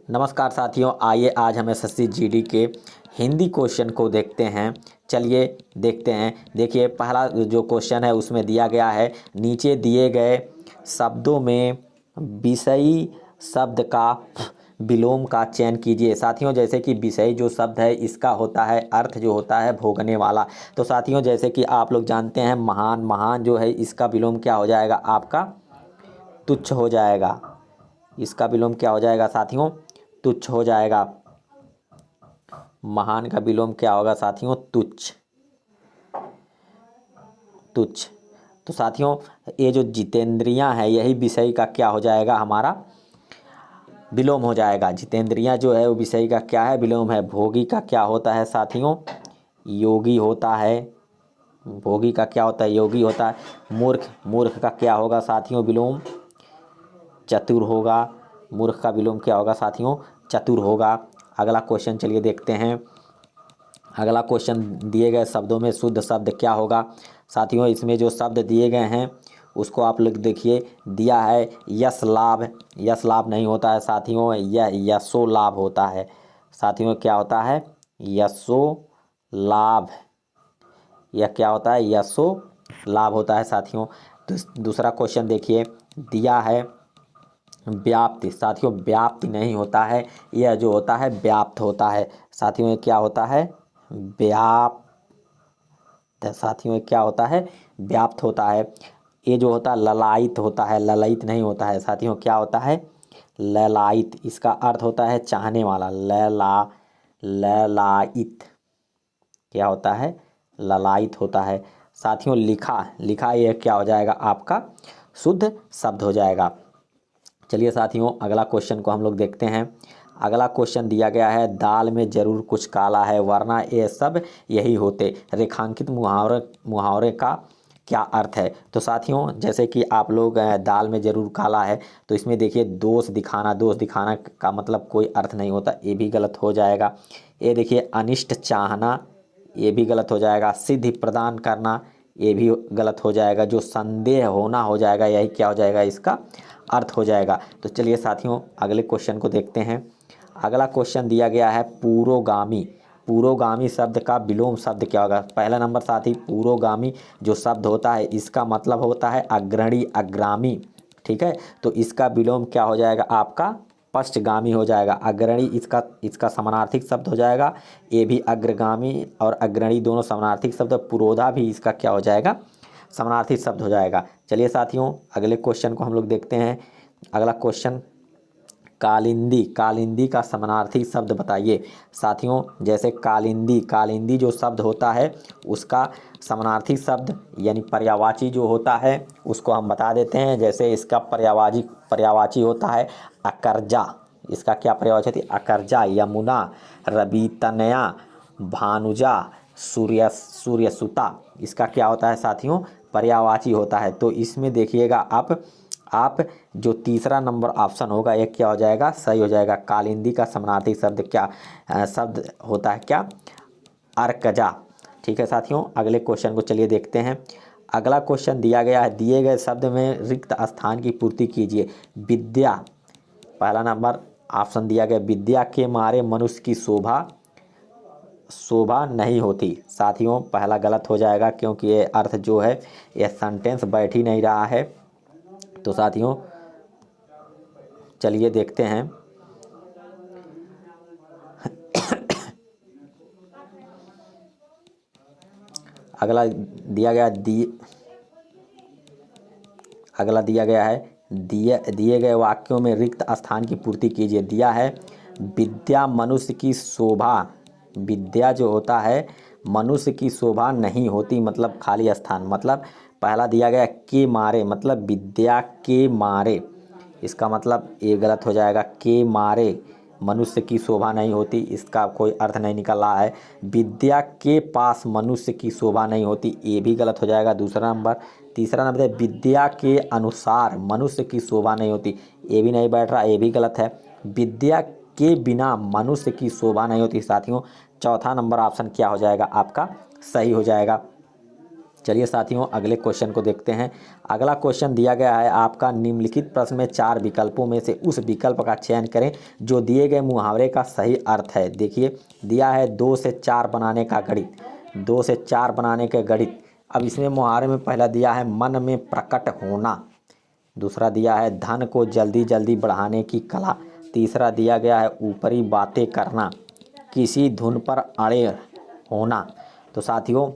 नमस्कार साथियों, आइए आज हम एसएससी जीडी के हिंदी क्वेश्चन को देखते हैं। चलिए देखते हैं। देखिए पहला जो क्वेश्चन है उसमें दिया गया है, नीचे दिए गए शब्दों में विषयी शब्द का विलोम का चयन कीजिए। साथियों जैसे कि विषयी जो शब्द है इसका होता है अर्थ जो होता है भोगने वाला। तो साथियों जैसे कि आप लोग जानते हैं महान, महान जो है इसका विलोम क्या हो जाएगा आपका तुच्छ हो जाएगा। इसका विलोम क्या हो जाएगा साथियों? तुच्छ हो जाएगा। महान का विलोम क्या होगा साथियों? तुच्छ, तुच्छ। तो साथियों ये जो जितेंद्रियां है यही विषय का क्या हो जाएगा? हमारा विलोम हो जाएगा। जितेंद्रियां जो है वो विषय का क्या है? विलोम है। भोगी का क्या होता है साथियों? योगी होता है। भोगी का क्या होता है? योगी होता है। मूर्ख, मूर्ख का क्या होगा साथियों विलोम? चतुर होगा। मूर्ख का विलोम क्या होगा साथियों? चतुर होगा। अगला क्वेश्चन चलिए देखते हैं। अगला क्वेश्चन दिए गए शब्दों में शुद्ध शब्द क्या होगा साथियों? इसमें जो शब्द दिए गए हैं उसको आप लोग देखिए। दिया है यश लाभ। यश लाभ नहीं होता है साथियों, यह यशो लाभ होता है। साथियों क्या होता है? यशो लाभ। यह क्या होता है? यशो लाभ होता है साथियों। दूसरा क्वेश्चन देखिए, दिया है व्याप्ति। साथियों व्याप्ति नहीं होता है, यह जो होता है व्याप्त होता है। साथियों ये क्या होता है? व्याप्त। साथियों ये क्या होता है? व्याप्त होता है। ये जो होता है ललायित होता है, ललित नहीं होता है साथियों। क्या होता है? ललायित। इसका अर्थ होता है चाहने वाला। ललायित क्या होता है? ललायित होता है साथियों। लिखा, लिखा ये क्या हो जाएगा आपका? शुद्ध शब्द हो जाएगा। चलिए साथियों अगला क्वेश्चन को हम लोग देखते हैं। अगला क्वेश्चन दिया गया है, दाल में जरूर कुछ काला है वरना ये सब यही होते। रेखांकित मुहावरे का क्या अर्थ है? तो साथियों जैसे कि आप लोग दाल में जरूर काला है, तो इसमें देखिए दोष दिखाना। दोष दिखाना का मतलब कोई अर्थ नहीं होता, ये भी गलत हो जाएगा। ये देखिए अनिष्ट चाहना, ये भी गलत हो जाएगा। सिद्धि प्रदान करना, ये भी गलत हो जाएगा। जो संदेह होना हो जाएगा, यही क्या हो जाएगा? इसका अर्थ हो जाएगा। तो चलिए साथियों अगले क्वेश्चन को देखते हैं। अगला क्वेश्चन दिया गया है पुरोगामी। पुरोगामी शब्द का विलोम शब्द क्या होगा? पहला नंबर साथी, पुरोगामी जो शब्द होता है इसका मतलब होता है अग्रणी, अग्रामी। ठीक है, तो इसका विलोम क्या हो जाएगा आपका? पश्चगामी हो जाएगा। अग्रणी इसका समानार्थी शब्द हो जाएगा। ये भी अग्रगामी और अग्रणी दोनों समानार्थी शब्द। पुरोधा भी इसका क्या हो जाएगा? समानार्थी शब्द हो जाएगा। चलिए साथियों अगले क्वेश्चन को हम लोग देखते हैं। अगला क्वेश्चन, कालिंदी। कालिंदी का समानार्थी शब्द बताइए। साथियों जैसे कालिंदी, कालिंदी जो शब्द होता है उसका समानार्थी शब्द यानी पर्यायवाची जो होता है उसको हम बता देते हैं। जैसे इसका पर्यायवाची होता है अकर्जा। इसका क्या पर्यायवाची होती है? अकर्जा। यमुना, रवितनया, भानुजा, सूर्यसुता, इसका क्या होता है साथियों? पर्यायवाची होता है। तो इसमें देखिएगा आप जो तीसरा नंबर ऑप्शन होगा ये क्या हो जाएगा? सही हो जाएगा। कालिंदी का समानार्थी शब्द क्या शब्द होता है? क्या? अर्कजा। ठीक है साथियों अगले क्वेश्चन को चलिए देखते हैं। अगला क्वेश्चन दिया गया है, दिए गए शब्द में रिक्त स्थान की पूर्ति कीजिए। विद्या, पहला नंबर ऑप्शन दिया गया, विद्या के मारे मनुष्य की शोभा नहीं होती। साथियों पहला गलत हो जाएगा क्योंकि ये अर्थ जो है ये सेंटेंस बैठ ही नहीं रहा है। तो साथियों चलिए देखते हैं। अगला दिया गया अगला दिया गया है, दिए गए वाक्यों में रिक्त स्थान की पूर्ति कीजिए। दिया है विद्या मनुष्य की शोभा। विद्या जो होता है मनुष्य की शोभा नहीं होती, मतलब खाली स्थान। मतलब पहला दिया गया के मारे, मतलब विद्या के मारे, इसका मतलब ये गलत हो जाएगा। के मारे मनुष्य की शोभा नहीं होती, इसका कोई अर्थ नहीं निकल रहा है। विद्या के पास मनुष्य की शोभा नहीं होती, ये भी गलत हो जाएगा। दूसरा नंबर। तीसरा नंबर है विद्या के अनुसार मनुष्य की शोभा नहीं होती, ये भी नहीं बैठ रहा, ये भी गलत है। विद्या के बिना मनुष्य की शोभा नहीं होती। साथियों चौथा नंबर ऑप्शन क्या हो जाएगा आपका? सही हो जाएगा। चलिए साथियों अगले क्वेश्चन को देखते हैं। अगला क्वेश्चन दिया गया है आपका, निम्नलिखित प्रश्न में 4 विकल्पों में से उस विकल्प का चयन करें जो दिए गए मुहावरे का सही अर्थ है। देखिए दिया है 2 से 4 बनाने का गणित, 2 से 4 बनाने के गणित। अब इसमें मुहावरे में पहला दिया है मन में प्रकट होना, दूसरा दिया है धन को जल्दी जल्दी बढ़ाने की कला, तीसरा दिया गया है ऊपरी बातें करना, किसी धुन पर अड़े होना। तो साथियों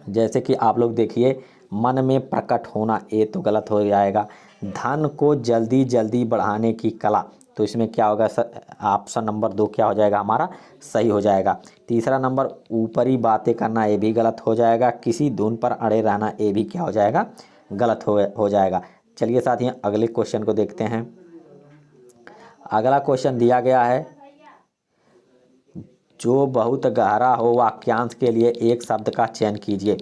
जैसे कि आप लोग देखिए, मन में प्रकट होना ये तो गलत हो जाएगा। धन को जल्दी जल्दी बढ़ाने की कला, तो इसमें क्या होगा सर, ऑप्शन नंबर 2 क्या हो जाएगा हमारा, सही हो जाएगा। तीसरा नंबर ऊपरी बातें करना, ये भी गलत हो जाएगा। किसी धुन पर अड़े रहना, ये भी क्या हो जाएगा, गलत हो जाएगा। चलिए साथियों अगले क्वेश्चन को देखते हैं। अगला क्वेश्चन दिया गया है, जो बहुत गहरा हो वाक्यांश के लिए एक शब्द का चयन कीजिए।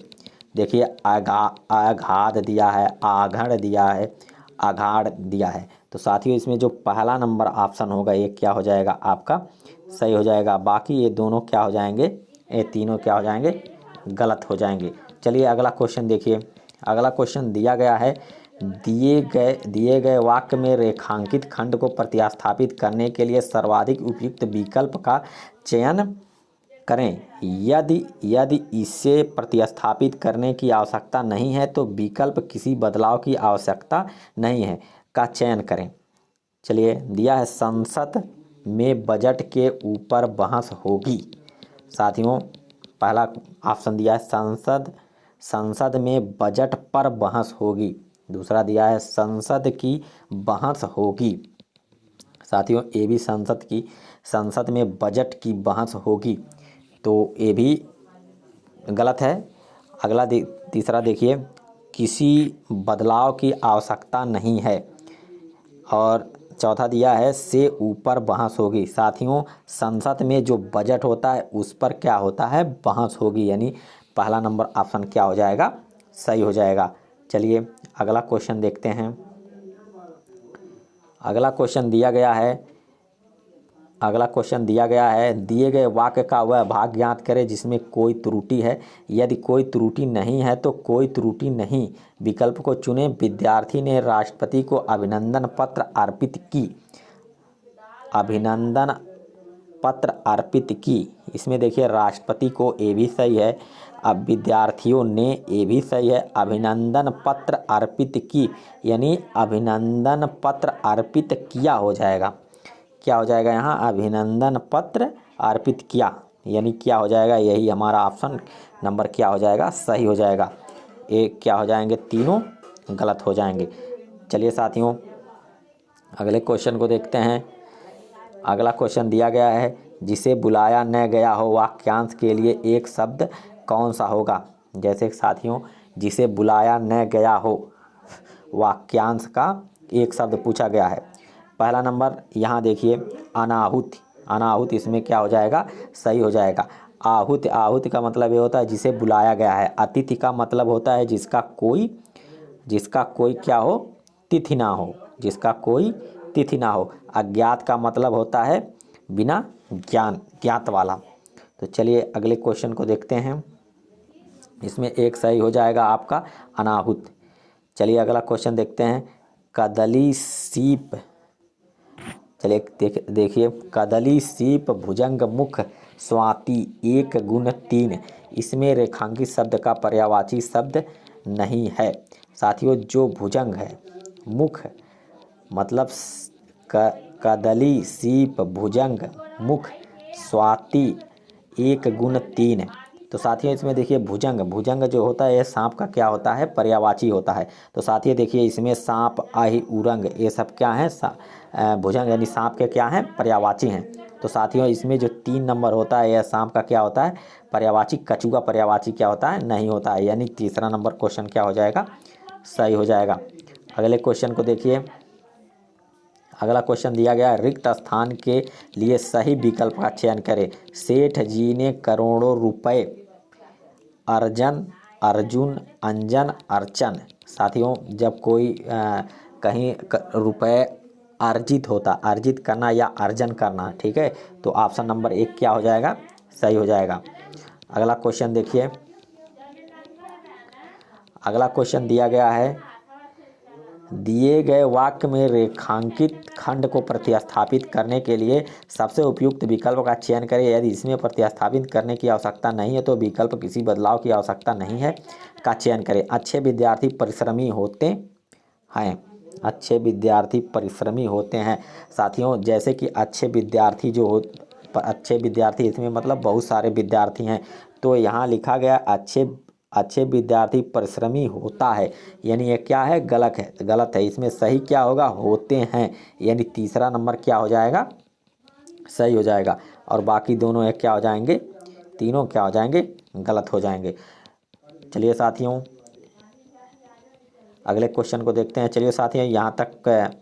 देखिए आघात दिया है, आघड़ दिया है, आघाड़ दिया है। तो साथियों इसमें जो पहला नंबर ऑप्शन होगा ये क्या हो जाएगा, आपका सही हो जाएगा। बाकी ये दोनों क्या हो जाएंगे, ये तीनों क्या हो जाएंगे, गलत हो जाएंगे। चलिए अगला क्वेश्चन देखिए। अगला क्वेश्चन दिया गया है, दिए गए वाक्य में रेखांकित खंड को प्रतिस्थापित करने के लिए सर्वाधिक उपयुक्त विकल्प का चयन करें। यदि इसे प्रतिस्थापित करने की आवश्यकता नहीं है तो विकल्प किसी बदलाव की आवश्यकता नहीं है का चयन करें। चलिए दिया है संसद में बजट के ऊपर बहस होगी। साथियों पहला ऑप्शन दिया है संसद में बजट पर बहस होगी, दूसरा दिया है संसद की बहस होगी। साथियों ये भी संसद में बजट की बहस होगी, तो ये भी गलत है। अगला तीसरा देखिए, किसी बदलाव की आवश्यकता नहीं है, और चौथा दिया है से ऊपर बहस होगी। साथियों संसद में जो बजट होता है उस पर क्या होता है, बहस होगी, यानी पहला नंबर ऑप्शन क्या हो जाएगा, सही हो जाएगा। चलिए अगला क्वेश्चन देखते हैं। अगला क्वेश्चन दिया गया है, दिए गए वाक्य का वह भाग ज्ञात करें जिसमें कोई त्रुटि है। यदि कोई त्रुटि नहीं है तो कोई त्रुटि नहीं विकल्प को चुनें। विद्यार्थी ने राष्ट्रपति को अभिनंदन पत्र अर्पित की, इसमें देखिए राष्ट्रपति को ए भी सही है, अब विद्यार्थियों ने ए भी सही है। अभिनंदन पत्र अर्पित की यानी अभिनंदन पत्र अर्पित किया हो जाएगा, क्या हो जाएगा यहाँ, अभिनंदन पत्र अर्पित किया, यानी क्या हो जाएगा, यही हमारा ऑप्शन नंबर क्या हो जाएगा, सही हो जाएगा। एक क्या हो जाएंगे, तीनों गलत हो जाएंगे। चलिए साथियों अगले क्वेश्चन को देखते हैं। अगला क्वेश्चन दिया गया है, जिसे बुलाया न गया हो वाक्यांश के लिए एक शब्द कौन सा होगा। जैसे साथियों जिसे बुलाया न गया हो वाक्यांश का एक शब्द पूछा गया है। पहला नंबर यहाँ देखिए अनाहुति, इसमें क्या हो जाएगा, सही हो जाएगा। आहुति का मतलब ये होता है जिसे बुलाया गया है। अतिथि का मतलब होता है जिसका कोई क्या हो, तिथि ना हो, जिसका कोई तिथि ना हो। अज्ञात का मतलब होता है बिना ज्ञात वाला। तो चलिए अगले क्वेश्चन को देखते हैं। इसमें एक सही हो जाएगा आपका अनाहुत। चलिए अगला क्वेश्चन देखते हैं। कदली सीप, चलिए देखिए कदली सीप भुजंग मुख स्वाति 1 गुण 3, इसमें रेखांकित शब्द का पर्यायवाची शब्द नहीं है। साथियों जो भुजंग है, मुख मतलब कदली सीप भुजंग मुख स्वाति 1 गुण 3। तो साथियों इसमें देखिए भुजंग जो होता है ये सांप का क्या होता है, पर्यायवाची होता है। तो साथियों देखिए इसमें सांप आही उरंग ये सब क्या है, भुजंग यानी सांप के क्या हैं, पर्यायवाची हैं। तो साथियों इसमें जो 3 नंबर होता है यह सांप का क्या होता है, पर्यायवाची। कछुआ पर्यायवाची क्या होता है, नहीं होता है, यानी तीसरा नंबर क्वेश्चन क्या हो जाएगा, सही हो जाएगा। अगले क्वेश्चन को देखिए। अगला क्वेश्चन दिया गया, रिक्त स्थान के लिए सही विकल्प का चयन करें। सेठ जी ने करोड़ों रुपए अर्जुन अंजन अर्चन। साथियों जब कोई कहीं रुपए अर्जित करना या अर्जन करना, ठीक है, तो ऑप्शन नंबर 1 क्या हो जाएगा, सही हो जाएगा। अगला क्वेश्चन देखिए। अगला क्वेश्चन दिया गया है, दिए गए वाक्य में रेखांकित खंड को प्रतिस्थापित करने के लिए सबसे उपयुक्त विकल्प का चयन करें। यदि इसमें प्रतिस्थापित करने की आवश्यकता नहीं है तो विकल्प किसी बदलाव की आवश्यकता नहीं है का चयन करें। अच्छे विद्यार्थी परिश्रमी होते हैं। अच्छे विद्यार्थी परिश्रमी होते हैं साथियों। जैसे कि अच्छे विद्यार्थी जो हो, अच्छे विद्यार्थी इसमें मतलब बहुत सारे विद्यार्थी हैं, तो यहाँ लिखा गया अच्छे विद्यार्थी परिश्रमी होता है, यानी ये क्या है, गलत है। इसमें सही क्या होगा, होते हैं, यानी तीसरा नंबर क्या हो जाएगा, सही हो जाएगा। और बाकी दोनों एक क्या हो जाएंगे, तीनों क्या हो जाएंगे, गलत हो जाएंगे। चलिए साथियों अगले क्वेश्चन को देखते हैं। चलिए साथियों यहाँ तक